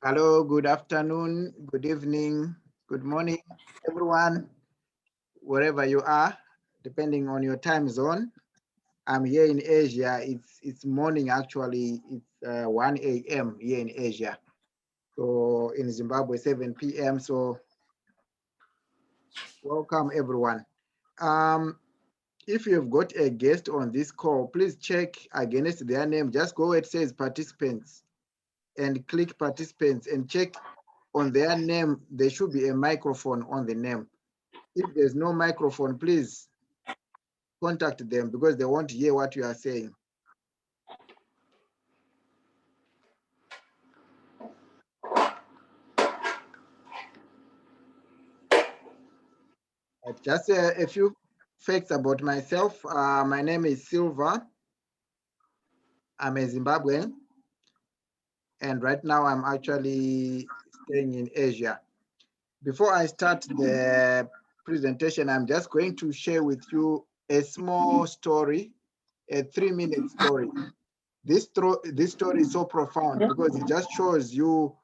Hello, good afternoon, good evening, good morning, everyone, wherever you are, depending on your time zone. I'm here in Asia. It's morning actually. It's 1 a.m. here in Asia. So in Zimbabwe, 7 p.m. So welcome everyone. Um, if you've got a guest on this call, please check against their name. Just go where it says participants and click participants and check on their name. There should be a microphone on the name. If there's no microphone, please contact them because they won't hear what you are saying. Just a few facts about myself. My name is Silva. I'm a Zimbabwean. And right now I'm actually staying in Asia. Before I start the presentation, I'm just going to share with you a small story, a 3-minute story. This story is so profound because it just shows you.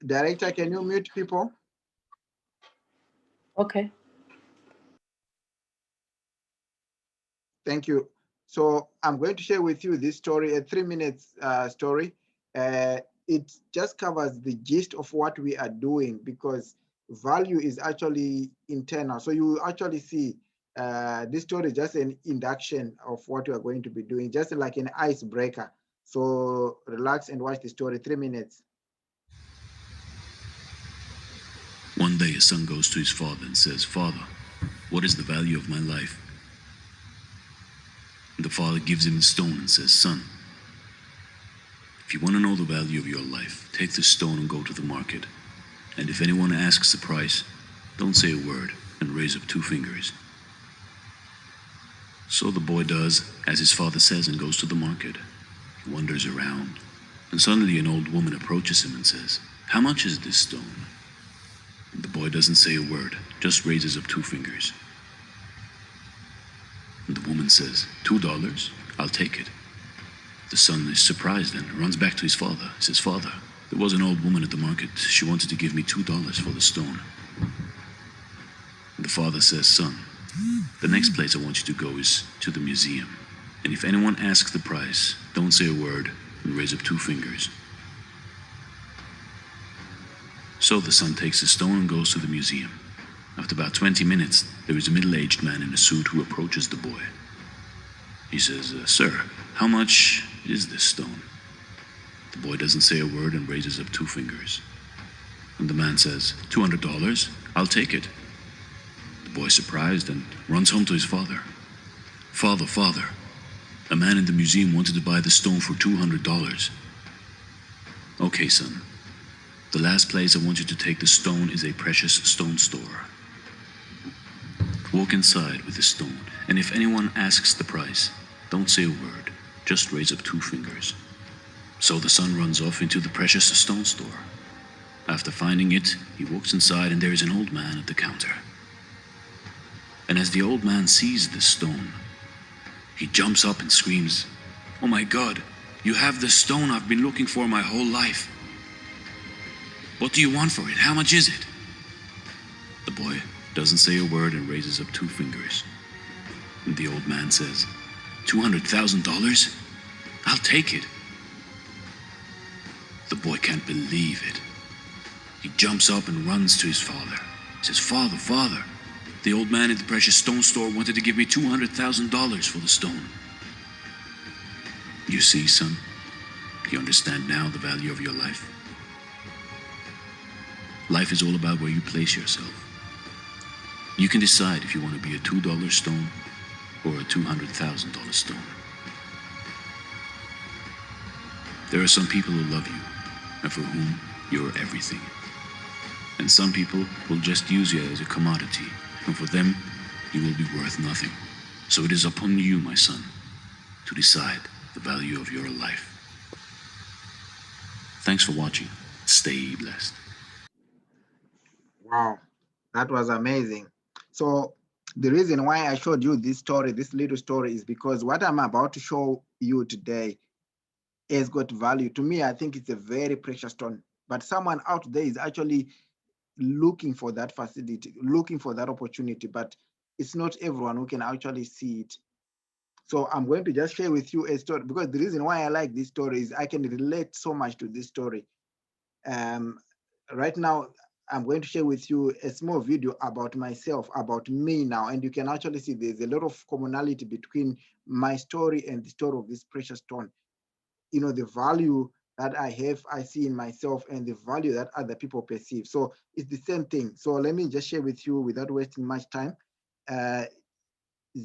Director, can you mute people? Okay. Thank you. So I'm going to share with you this story, a 3-minute story. It just covers the gist of what we are doing because value is actually internal. So you actually see this story is just an induction of what we are going to be doing, just like an icebreaker. So relax and watch the story, 3 minutes. One day a son goes to his father and says, "Father, what is the value of my life?" And the father gives him a stone and says, "Son, if you want to know the value of your life, take this stone and go to the market. And if anyone asks the price, don't say a word and raise up 2 fingers." So the boy does as his father says and goes to the market. He wanders around, and suddenly an old woman approaches him and says, "How much is this stone?" And the boy doesn't say a word, just raises up 2 fingers. And the woman says, $2? I'll take it. The son is surprised and runs back to his father. He says, "Father, there was an old woman at the market. She wanted to give me $2 for the stone." And the father says, "Son, the next place I want you to go is to the museum. And if anyone asks the price, don't say a word and raise up 2 fingers." So the son takes the stone and goes to the museum. After about 20 minutes, there is a middle-aged man in a suit who approaches the boy. He says, "Sir, how much is this stone?" The boy doesn't say a word and raises up 2 fingers. And the man says, $200, I'll take it. The boy is surprised and runs home to his father. Father, a man in the museum wanted to buy the stone for $200. Okay, son. The last place I want you to take the stone is a precious stone store. Walk inside with the stone, and if anyone asks the price, don't say a word, just raise up 2 fingers. So the son runs off into the precious stone store. After finding it, he walks inside and there is an old man at the counter. And as the old man sees the stone, he jumps up and screams, "Oh my God, you have the stone I've been looking for my whole life. What do you want for it? How much is it?" The boy doesn't say a word and raises up 2 fingers. And the old man says, $200,000? I'll take it. The boy can't believe it. He jumps up and runs to his father. He says, Father, the old man at the precious stone store wanted to give me $200,000 for the stone." You see, son, you understand now the value of your life? Life is all about where you place yourself. You can decide if you want to be a $2 stone or a $200,000 stone. There are some people who love you and for whom you're everything. And some people will just use you as a commodity, and for them, you will be worth nothing. So it is upon you, my son, to decide the value of your life. Thanks for watching. Stay blessed. Wow, that was amazing. So The reason why I showed you this story, this little story, is because what I'm about to show you today has got value. To me, I think it's a very precious stone. But someone out there is actually looking for that facility, looking for that opportunity, but it's not everyone who can actually see it. So I'm going to just share with you a story, because the reason why I like this story is I can relate so much to this story. Right now, I'm going to share with you a small video about myself, about me now, and you can actually see there's a lot of commonality between my story and the story of this precious stone. You know, the value that I have, I see in myself, and the value that other people perceive. So it's the same thing. So let me just share with you without wasting much time. The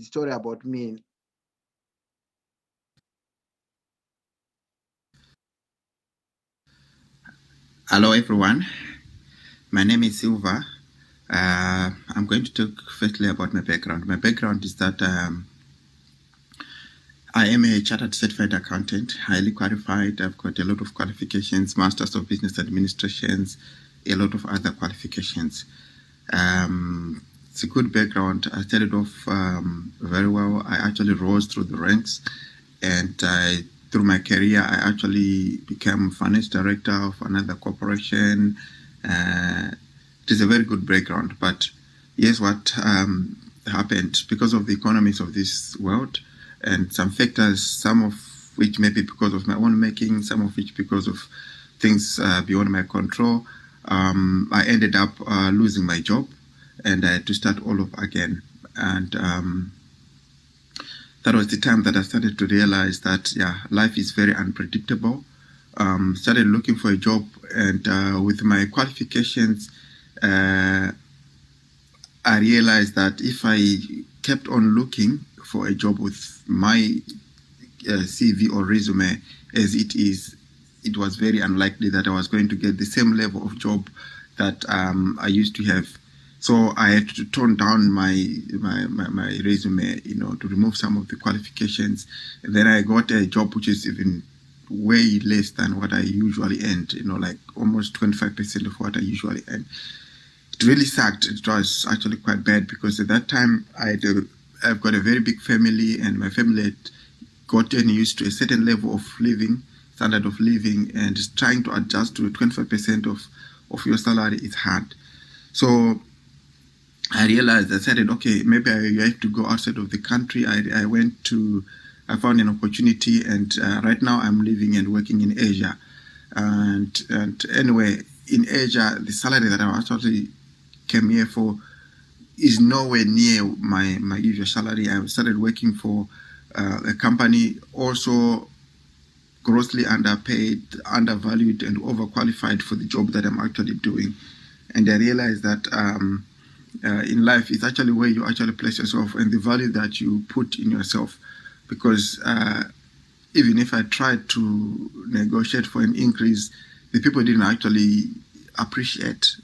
story about me. Hello everyone, my name is Silva. I'm going to talk firstly about my background. My background is that I am a chartered certified accountant, highly qualified. I've got a lot of qualifications, Masters of Business Administrations, a lot of other qualifications. It's a good background. I started off very well. I actually rose through the ranks, and through my career, I actually became finance director of another corporation. It is a very good background, but here's what happened. Because of the economies of this world and some factors, some of which may be because of my own making, some of which because of things beyond my control, I ended up losing my job, and I had to start all over again. And that was the time that I started to realize that, yeah, life is very unpredictable. Started looking for a job, and with my qualifications, I realized that if I kept on looking for a job with my CV or resume as it is, it was very unlikely that I was going to get the same level of job that I used to have. So I had to tone down my resume, you know, to remove some of the qualifications. And then I got a job which is even way less than what I usually earn, you know, like almost 25% of what I usually earn. It really sucked. It was actually quite bad because at that time I've got a very big family, and my family had gotten used to a certain level of living, standard of living, and trying to adjust to 25% of your salary is hard. So I realized, I said, okay, maybe I have to go outside of the country. I found an opportunity, and right now I'm living and working in Asia. And anyway, in Asia, the salary that I actually came here for is nowhere near my usual salary. I started working for a company also grossly underpaid, undervalued, and overqualified for the job that I'm actually doing. And I realized that in life, it's actually where you actually place yourself and the value that you put in yourself. Because even if I tried to negotiate for an increase, the people didn't actually appreciate,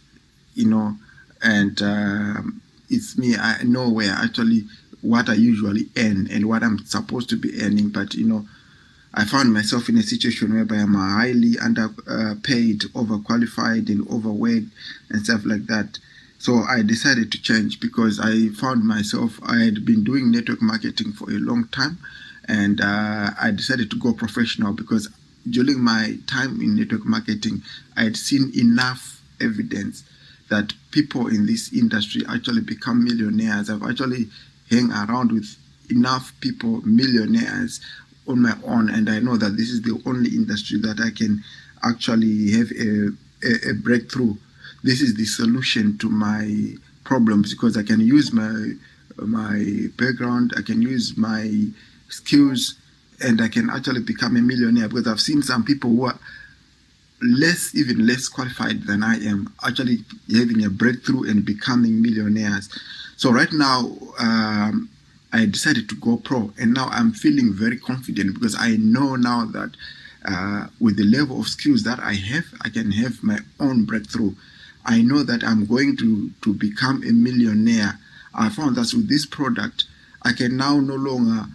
you know, and it's me, I know where actually what I usually earn and what I'm supposed to be earning. But, you know, I found myself in a situation whereby I'm highly underpaid, overqualified, and overworked and stuff like that. So I decided to change because I found myself, I had been doing network marketing for a long time, and I decided to go professional because during my time in network marketing, I had seen enough evidence that people in this industry actually become millionaires. I've actually hang around with enough people, millionaires, on my own, and I know that this is the only industry that I can actually have a breakthrough. This is the solution to my problems because I can use my background, I can use my skills, and I can actually become a millionaire because I've seen some people who are even less qualified than I am actually having a breakthrough and becoming millionaires. So right now, I decided to go pro, and now I'm feeling very confident because I know now that with the level of skills that I have, I can have my own breakthrough. I know that I'm going to become a millionaire. I found that with this product, I can now no longer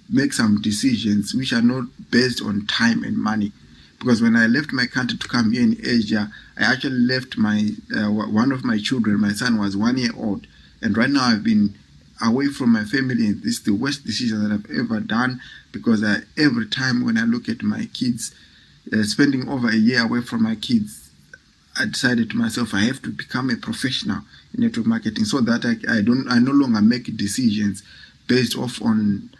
make some decisions which are not based on time and money. Because when I left my country to come here in Asia, I actually left my one of my children. My son was 1 year old, and right now I've been away from my family. And this is the worst decision that I've ever done, because every time when I look at my kids, spending over a year away from my kids, I decided to myself, I have to become a professional in network marketing, so that I no longer make decisions based off on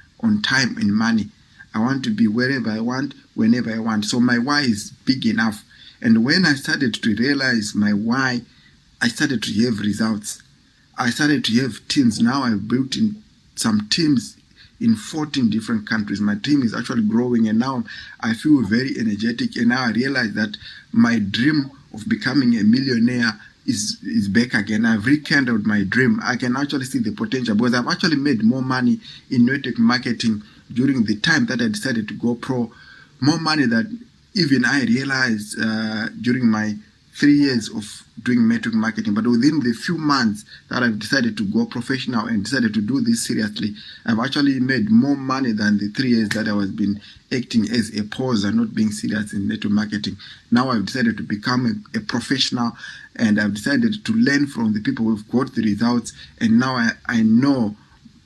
time and money. I want to be wherever I want, whenever I want. So my why is big enough. And when I started to realize my why, I started to have results. I started to have teams. Now I've built in some teams in 14 different countries. My team is actually growing, and now I feel very energetic. And now I realize that my dream of becoming a millionaire is back again. I've rekindled my dream. I can actually see the potential, because I've actually made more money in network marketing during the time that I decided to go pro. More money than even I realized during my 3 years of doing network marketing. But within the few months that I've decided to go professional and decided to do this seriously, I've actually made more money than the 3 years that I was been acting as a poser, not being serious in network marketing. Now I've decided to become a professional, and I've decided to learn from the people who've got the results. And now I know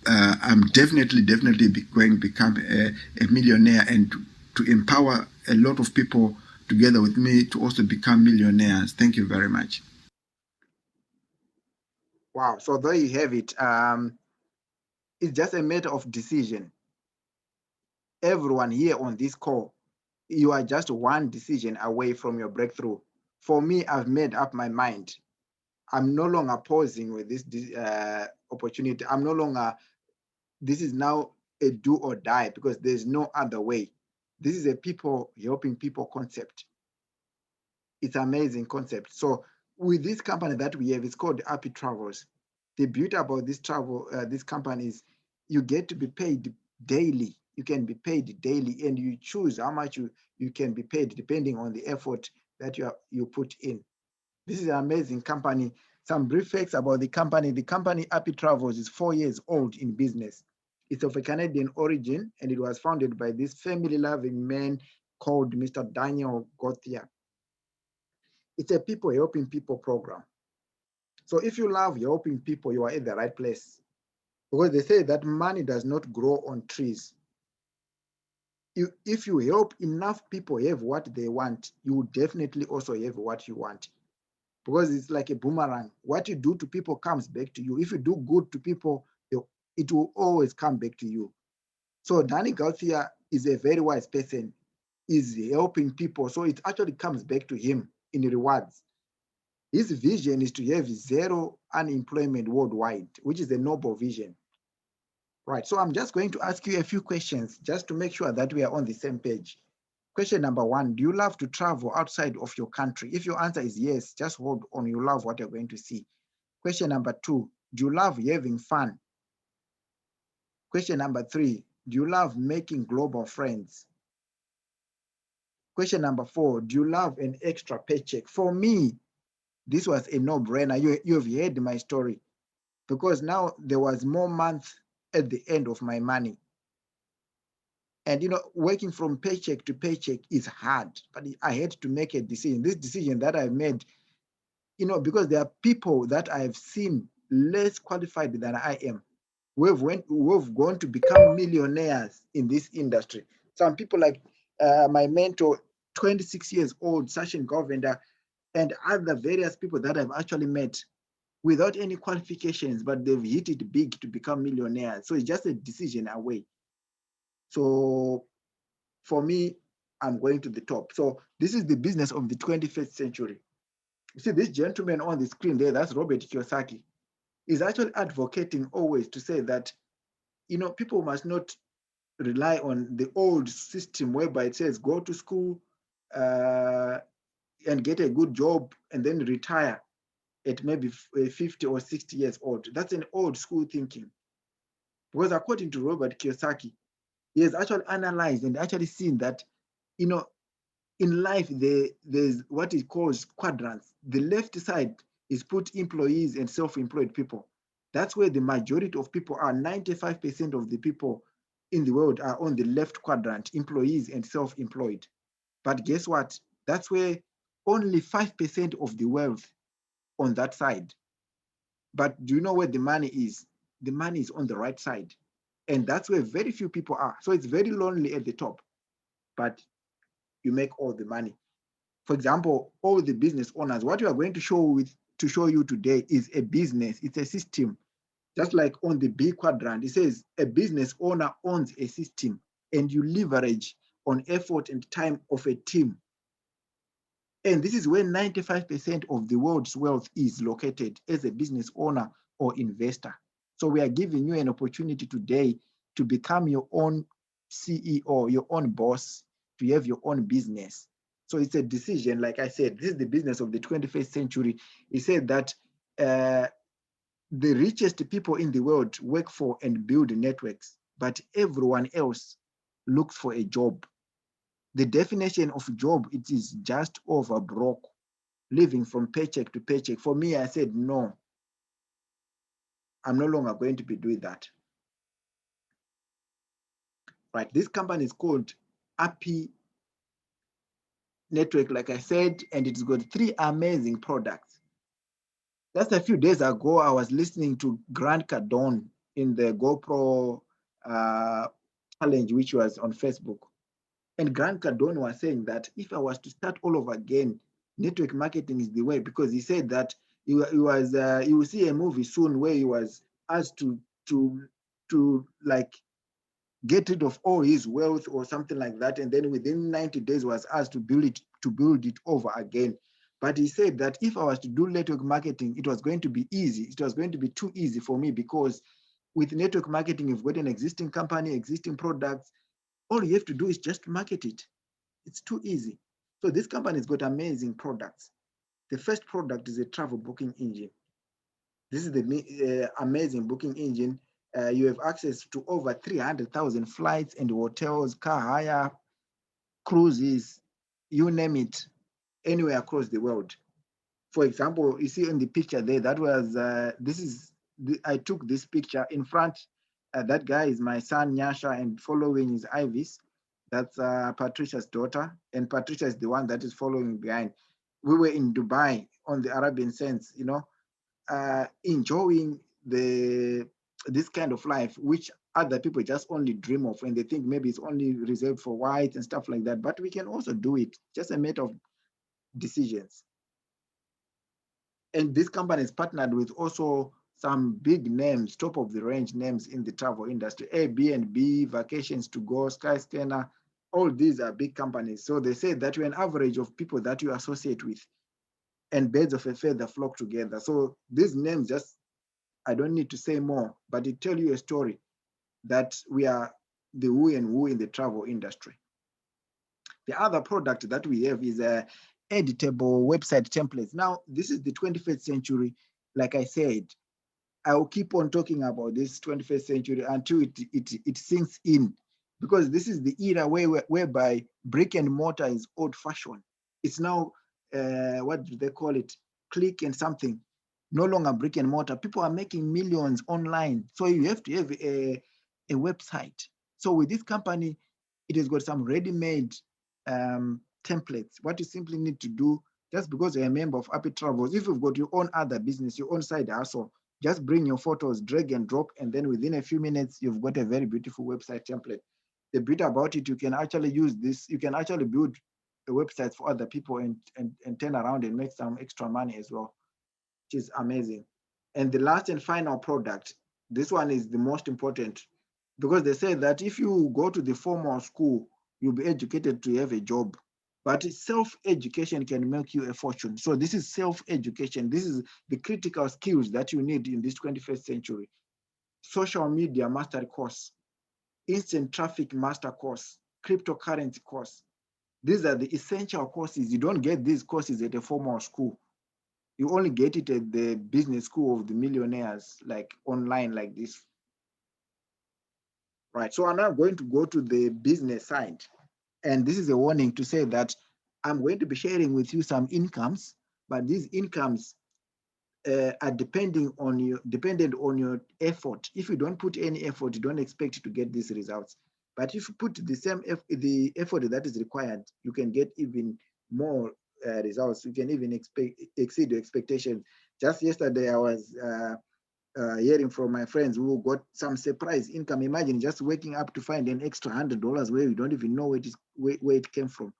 I'm definitely going to become a millionaire, and to empower a lot of people together with me to also become millionaires. Thank you very much. Wow. So there you have it. It's just a matter of decision. Everyone here on this call, you are just one decision away from your breakthrough. For me, I've made up my mind. I'm no longer pausing with this opportunity. I'm no longer, this is now a do or die, because there's no other way. This is a people helping people concept. It's an amazing concept. So with this company that we have, it's called Appi Travels. The beauty about this company is you get to be paid daily. You can be paid daily, and you choose how much you can be paid depending on the effort that you put in. This is an amazing company. Some brief facts about the company. The company Appi Travels is 4 years old in business. It's of a Canadian origin, and it was founded by this family-loving man called Mr. Daniel Gauthier. It's a people helping people program. So if you love helping people, you are at the right place. Because they say that money does not grow on trees. If you help enough people have what they want, you will definitely also have what you want. Because it's like a boomerang. What you do to people comes back to you. If you do good to people, it will always come back to you. So Danny Gauthier is a very wise person. He's helping people. So it actually comes back to him in rewards. His vision is to have zero unemployment worldwide, which is a noble vision. Right. So I'm just going to ask you a few questions just to make sure that we are on the same page. Question number 1, do you love to travel outside of your country? If your answer is yes, just hold on, you love what you're going to see. Question number 2, do you love having fun? Question number 3, do you love making global friends? Question number 4, do you love an extra paycheck? For me, this was a no-brainer. You have heard my story, because now there was more month at the end of my money. And, working from paycheck to paycheck is hard, but I had to make a decision. This decision that I made, because there are people that I've seen less qualified than I am, who have gone to become millionaires in this industry. Some people like my mentor, 26 years old, Sachin Govender, and other various people that I've actually met without any qualifications, but they've hit it big to become millionaires. So it's just a decision away. So for me, I'm going to the top. So this is the business of the 21st century. You see this gentleman on the screen there, that's Robert Kiyosaki. He's actually advocating always to say that, people must not rely on the old system whereby it says go to school and get a good job and then retire at maybe 50 or 60 years old. That's an old school thinking. Because according to Robert Kiyosaki, he has actually analyzed and actually seen that, in life, there's what he calls quadrants. The left side is put employees and self-employed people. That's where the majority of people are. 95% of the people in the world are on the left quadrant, employees and self-employed. But guess what? That's where only 5% of the wealth on that side. But do you know where the money is? the money is on the right side. And that's where very few people are. So it's very lonely at the top, but you make all the money. For example, all the business owners, what you are going to show you today is a business, it's a system. Just like on the B quadrant, it says a business owner owns a system and you leverage on effort and time of a team. And this is where 95% of the world's wealth is located as a business owner or investor. So we are giving you an opportunity today to become your own CEO, your own boss, to have your own business. So it's a decision. Like I said, this is the business of the 21st century. He said that the richest people in the world work for and build networks, but everyone else looks for a job. The definition of job, it is just over broke, living from paycheck to paycheck. For me, I said, no, I'm no longer going to be doing that. Right, this company is called Appi Network, like I said, and it's got 3 amazing products. Just a few days ago, I was listening to Grant Cardone in the GoPro challenge, which was on Facebook. And Grant Cardone was saying that if I was to start all over again, network marketing is the way, because he said that you will see a movie soon where he was asked to like get rid of all his wealth or something like that, and then within 90 days was asked to build it over again. But he said that if I was to do network marketing, it was going to be easy. It was going to be too easy for me, because with network marketing, you've got an existing company, existing products. All you have to do is just market it. It's too easy. So this company's got amazing products. The first product is a travel booking engine. This is the amazing booking engine. You have access to over 300,000 flights and hotels, car hire, cruises, you name it, anywhere across the world. For example, you see in the picture there, that was, I took this picture in front. That guy is my son, Nyasha, and following is Ivis. That's Patricia's daughter. And Patricia is the one that is following behind. We were in Dubai on the Arabian Sands, enjoying this kind of life, which other people just only dream of, and they think maybe it's only reserved for whites and stuff like that. But we can also do it, just a matter of decisions. And this company is partnered with also some big names, top of the range names in the travel industry: Airbnb, Vacations to Go, Skyscanner. All these are big companies. So they say that you're an average of people that you associate with, and birds of a feather flock together. So these names, just, I don't need to say more, but it tells you a story that we are the who and who in the travel industry. The other product that we have is a editable website templates. Now, this is the 21st century. Like I said, I will keep on talking about this 21st century until it sinks in, because this is the era whereby brick and mortar is old fashioned. It's now, what do they call it? Click and something. No longer brick and mortar. People are making millions online. So you have to have a website. So with this company, it has got some ready-made templates. What you simply need to do, just because you're a member of Appi Travels, if you've got your own other business, your own side hustle, just bring your photos, drag and drop, and then within a few minutes, you've got a very beautiful website template. The beauty about it, you can actually use this, you can actually build a website for other people and turn around and make some extra money as well, which is amazing. And the last and final product, this one is the most important, because they say that if you go to the formal school, you'll be educated to have a job. But self-education can make you a fortune. So this is self-education. This is the critical skills that you need in this 21st century. Social media master course, instant traffic master course, cryptocurrency course. These are the essential courses. You don't get these courses at a formal school. You only get it at the business school of the millionaires, like online like this. Right, so I'm now going to go to the business side. And this is a warning to say that I'm going to be sharing with you some incomes, but these incomes are dependent on your effort. If you don't put any effort, you don't expect to get these results. But if you put the effort that is required, you can get even more results. You can even exceed your expectations. Just yesterday, I was hearing from my friends who got some surprise income. Imagine just waking up to find an extra $100 where you don't even know where it came from.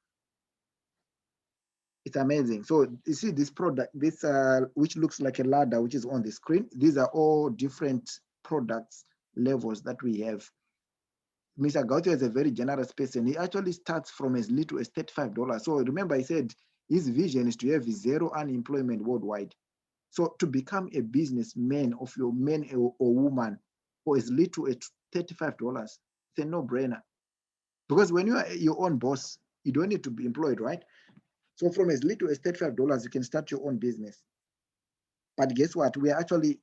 It's amazing. So you see this product, this which looks like a ladder, which is on the screen. These are all different products levels that we have. Mr. Gauthier is a very generous person. He actually starts from as little as $35. So remember, I said his vision is to have zero unemployment worldwide. So to become a businessman of your man or woman for as little as $35, it's a no-brainer. Because when you are your own boss, you don't need to be employed, right? So from as little as $35, you can start your own business. But guess what? We are actually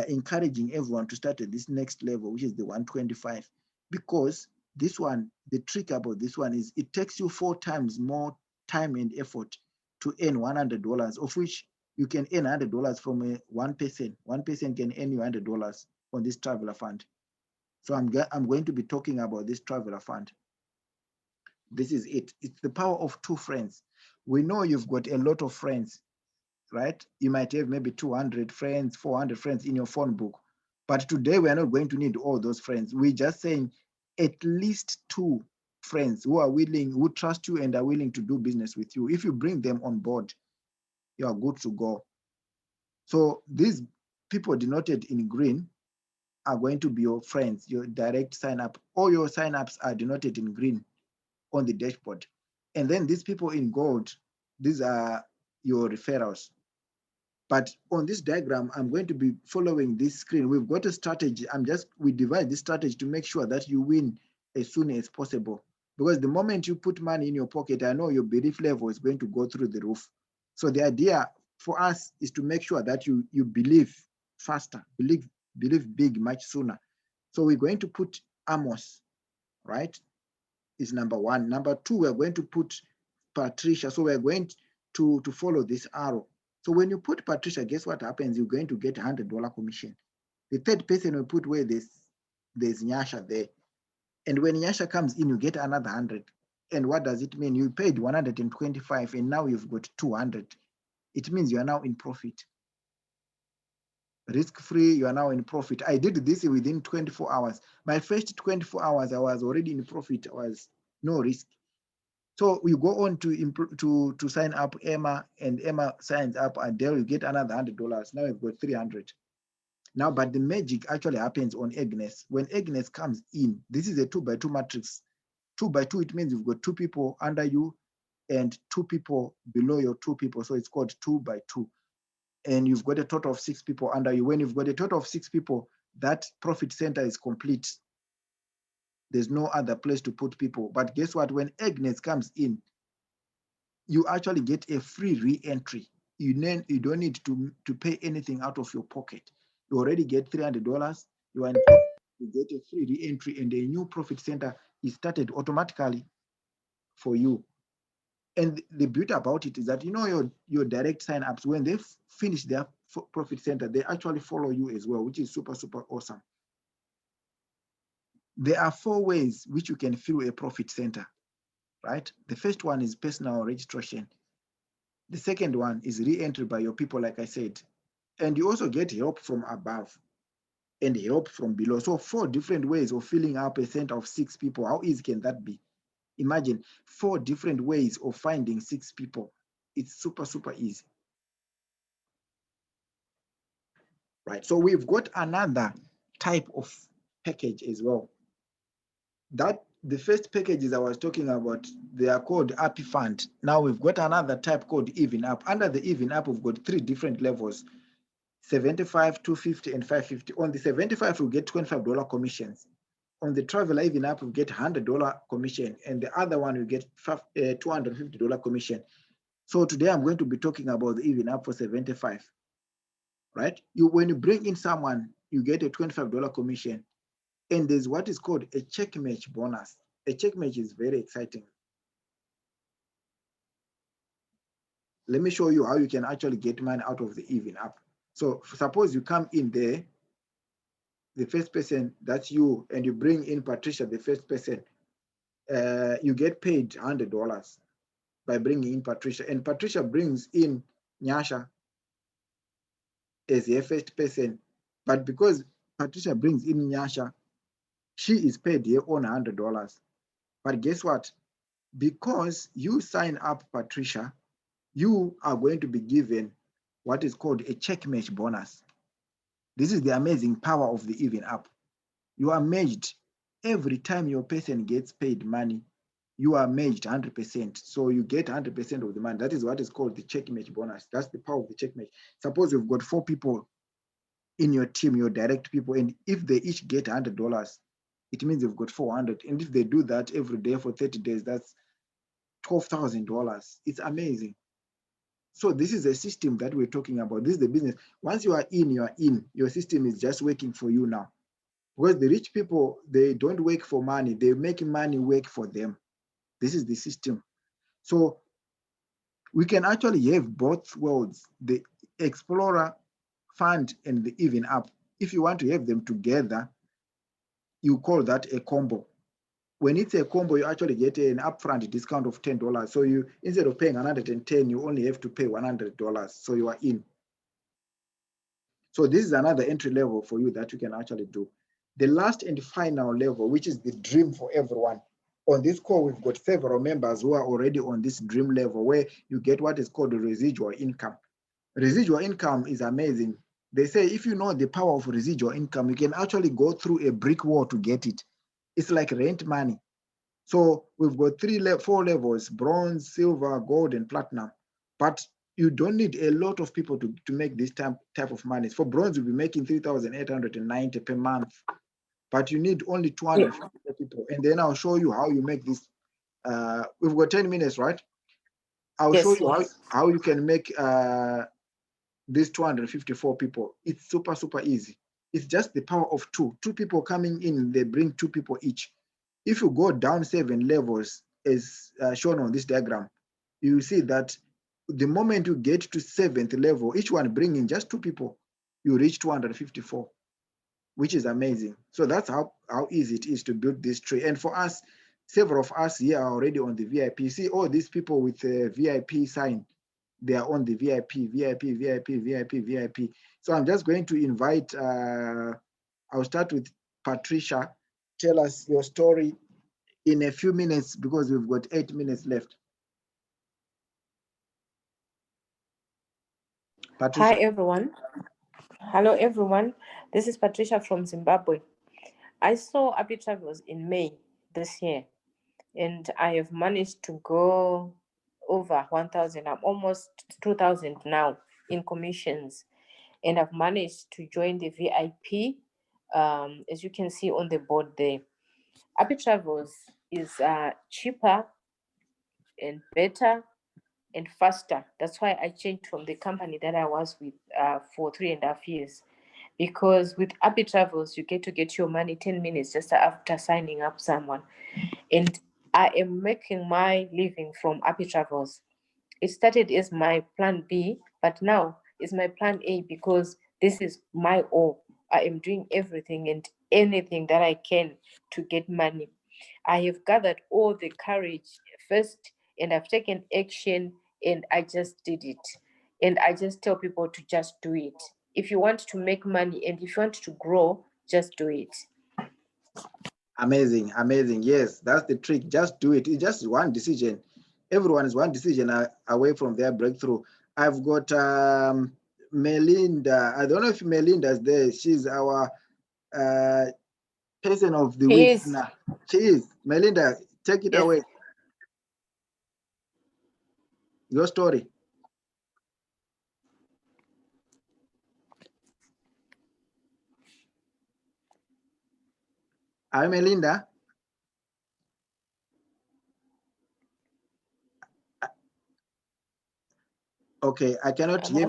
encouraging everyone to start at this next level, which is the 125, because this one, the trick about this one is it takes you 4 times more time and effort to earn $100, of which you can earn $100 from one person. One person can earn you $100 on this traveler fund. So I'm going to be talking about this traveler fund. This is it. It's the power of 2 friends. We know you've got a lot of friends, right? You might have maybe 200 friends, 400 friends in your phone book. But today we're not going to need all those friends. We're just saying at least 2 friends who are willing, who trust you and are willing to do business with you. If you bring them on board, you are good to go. So these people denoted in green are going to be your friends, your direct sign up. All your sign-ups are denoted in green on the dashboard. And then these people in gold, these are your referrals. But on this diagram, I'm going to be following this screen. We've got a strategy. We divide this strategy to make sure that you win as soon as possible. Because the moment you put money in your pocket, I know your belief level is going to go through the roof. So the idea for us is to make sure that you believe faster, believe big much sooner. So we're going to put Amos, right? Is number 1. Number 2, we're going to put Patricia. So we're going to follow this arrow. So when you put Patricia, guess what happens? You're going to get $100 commission. The third person will put where there's Nyasha there. And when Nyasha comes in, you get another 100. And what does it mean? You paid 125 and now you've got 200. It means you are now in profit. Risk-free, you are now in profit. I did this within 24 hours. My first 24 hours, I was already in profit. I was no risk. So we go on to sign up Emma, and Emma signs up, and there you get another $100. Now you've got 300. Now, but the magic actually happens on Agnes. When Agnes comes in, this is a 2x2 matrix. 2x2, it means you've got 2 people under you and 2 people below your 2 people. So it's called 2x2. And you've got a total of 6 people under you. When you've got a total of 6 people, that profit center is complete. There's no other place to put people. But guess what? When Agnes comes in, you actually get a free re-entry. You don't need to pay anything out of your pocket. You already get $300. You are in profit. You get a free re-entry, and a new profit center is started automatically for you. And the beauty about it is that your direct sign-ups, when they finish their profit center, they actually follow you as well, which is super, super awesome. There are 4 ways which you can fill a profit center, right? The first one is personal registration. The second one is re-entry by your people, like I said. And you also get help from above and help from below. So 4 different ways of filling up a center of 6 people. How easy can that be? Imagine 4 different ways of finding 6 people. It's super, super easy. Right, so we've got another type of package as well. The first packages I was talking about, they are called Appi Fund. Now we've got another type called Even Up. Under the Even Up, we've got 3 different levels: 75, 250, and 550. On the 75, we get $25 commissions. On the Traveler Even Up, we get $100 commission, and the other one we get $250 commission. So today I'm going to be talking about the Even Up for 75. Right? When you bring in someone, you get a $25 commission. And there's what is called a check match bonus. A check match is very exciting. Let me show you how you can actually get money out of the Even Up. So suppose you come in there, the first person, that's you, and you bring in Patricia, the first person, you get paid $100 by bringing in Patricia. And Patricia brings in Nyasha as the first person. But because Patricia brings in Nyasha, she is paid her own $100. But guess what? Because you sign up Patricia, you are going to be given what is called a check match bonus. This is the amazing power of the Even app. You are matched every time your person gets paid money. You are matched 100%. So you get 100% of the money. That is what is called the check match bonus. That's the power of the check match. Suppose you've got 4 people in your team, your direct people, and if they each get $100, it means you've got 400. And if they do that every day for 30 days, that's $12,000. It's amazing. So this is a system that we're talking about. This is the business. Once you are in, you are in. Your system is just working for you now. Because the rich people, they don't work for money. They make money work for them. This is the system. So we can actually have both worlds, the Explorer Fund and the Even app. If you want to have them together, you call that a combo. When it's a combo, you actually get an upfront discount of $10. So you, instead of paying 110, you only have to pay $100. So you are in. So this is another entry level for you that you can actually do. The last and final level, which is the dream for everyone. On this call, we've got several members who are already on this dream level where you get what is called the residual income. Residual income is amazing. They say if you know the power of residual income, you can actually go through a brick wall to get it. It's like rent money. So we've got 4 levels: bronze, silver, gold, and platinum. But you don't need a lot of people to make this type of money. For bronze, you'll be making 3,890 per month, but you need only 250 people. And then I'll show you how you make this. We've got 10 minutes, right? I'll show you how you can make these 254 people. It's super, super easy. It's just the power of 2. 2 people coming in, they bring 2 people each. If you go down 7 levels, as shown on this diagram, you see that the moment you get to 7th level, each one bringing just 2 people, you reach 254, which is amazing. So that's how easy it is to build this tree. And for us, several of us here are already on the VIP. You see all these people with the VIP sign, they are on the VIP. So I'm just going to invite, I'll start with Patricia. Tell us your story in a few minutes because we've got 8 minutes left. Patricia. Hi, everyone. Hello, everyone. This is Patricia from Zimbabwe. I saw Appi Travels in May this year, and I have managed to go over 1,000. I'm almost 2,000 now in commissions, and I've managed to join the VIP, as you can see on the board there. Appi Travels is cheaper and better and faster. That's why I changed from the company that I was with for 3.5 years. Because with Appi Travels, you get your money 10 minutes just after signing up someone. And I am making my living from Appi Travels. It started as my plan B, but now it's my plan A because this is my all. I am doing everything and anything that I can to get money. I have gathered all the courage first and I've taken action and I just did it. And I just tell people to just do it. If you want to make money and if you want to grow, just do it. Amazing. Yes, that's the trick. Just do it. It's just one decision. Everyone is one decision away from their breakthrough. I've got Melinda. I don't know if Melinda is there. She's our person of the week. She is. Melinda, take it away. Your story. Hi, Melinda. Okay, I cannot hear.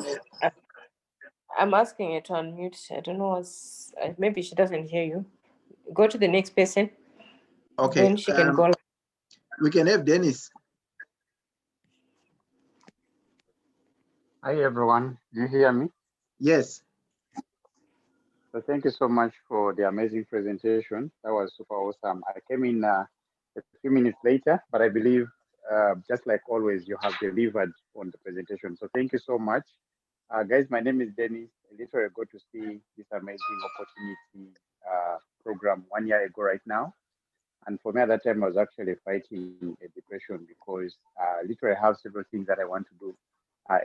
I'm asking her to unmute. I don't know what's. Maybe she doesn't hear you. Go to the next person. Okay. Then she can go. We can have Dennis. Hi, everyone. Do you hear me? Yes. So thank you so much for the amazing presentation. That was super awesome. I came in a few minutes later, but I believe just like always, you have delivered on the presentation. So thank you so much. Guys, my name is Dennis. I literally got to see this amazing opportunity program 1 year ago right now. And for me at that time, I was actually fighting a depression because literally I have several things that I want to do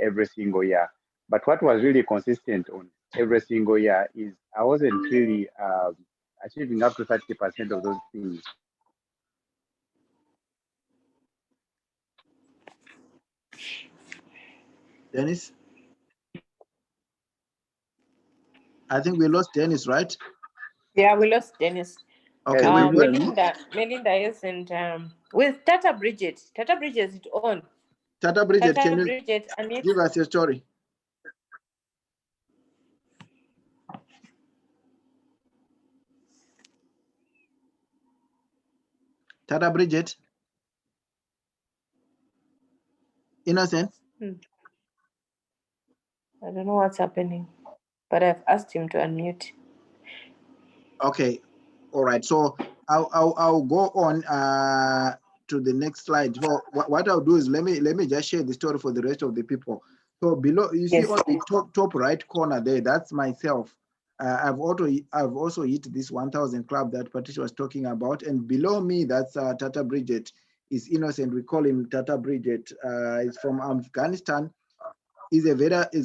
every single year. But what was really consistent on every single year is I wasn't really achieving up to 30% of those things. Dennis? I think we lost Dennis, right? Yeah, we lost Dennis. Okay, Hey, we you will. hear me? Melinda isn't with Tata Bridget. Tata Bridget is it on. Tata Bridget, Tata can you Bridget, unmute. give us your story? Tata Bridget? Innocent? I don't know what's happening, but I've asked him to unmute. Okay, all right. So I'll go on to the next slide. So what I'll do is let me just share the story for the rest of the people. So below, you see Yes. on the top right corner there, that's myself. I've also hit this 1,000 club that Patricia was talking about, and below me that's Tata Bridget. Is Innocent. We call him Tata Bridget. He's from Afghanistan. He's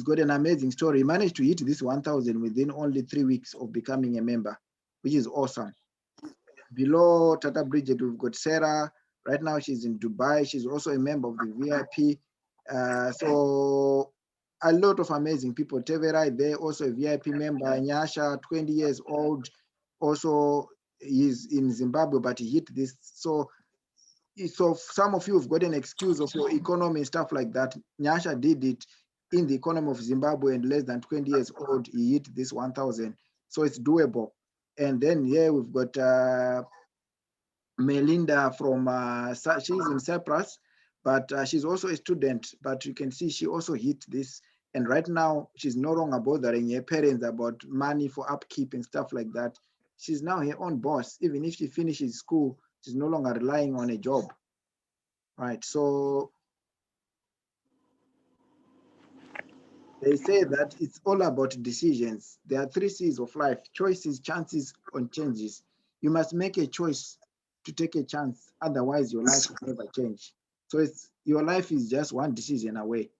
got an amazing story. He managed to hit this 1,000 within only 3 weeks of becoming a member, which is awesome. Below Tata Bridget, we've got Sarah. Right now, she's in Dubai. She's also a member of the VIP. So a lot of amazing people. Teverai there, also a VIP member. Nyasha, 20 years old. Also, he's in Zimbabwe, but he hit this. So some of you have got an excuse of your economy and stuff like that. Nyasha did it in the economy of Zimbabwe, and less than 20 years old, he hit this 1,000. So it's doable. And then here we've got Melinda from, she's in Cyprus, but she's also a student, but you can see she also hit this. And right now, she's no longer bothering her parents about money for upkeep and stuff like that. She's now her own boss. Even if she finishes school, she's no longer relying on a job. Right, so they say that it's all about decisions. There are 3 C's of life: choices, chances, and changes. You must make a choice to take a chance, otherwise your life will never change. So your life is just one decision away.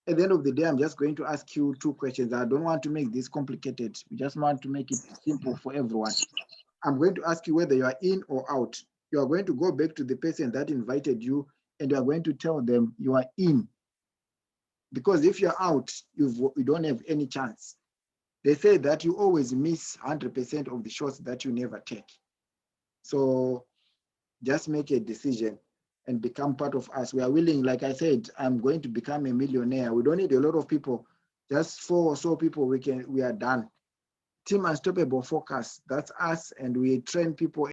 At the end of the day, I'm just going to ask you 2 questions. I don't want to make this complicated. We just want to make it simple for everyone. I'm going to ask you whether you are in or out. You are going to go back to the person that invited you, and you are going to tell them you are in. Because if you're out, you don't have any chance. They say that you always miss 100% of the shots that you never take. So just make a decision and become part of us. We are willing, like I said, I'm going to become a millionaire. We don't need a lot of people. Just 4 or so people, we are done. Team Unstoppable Focus, that's us, and we train people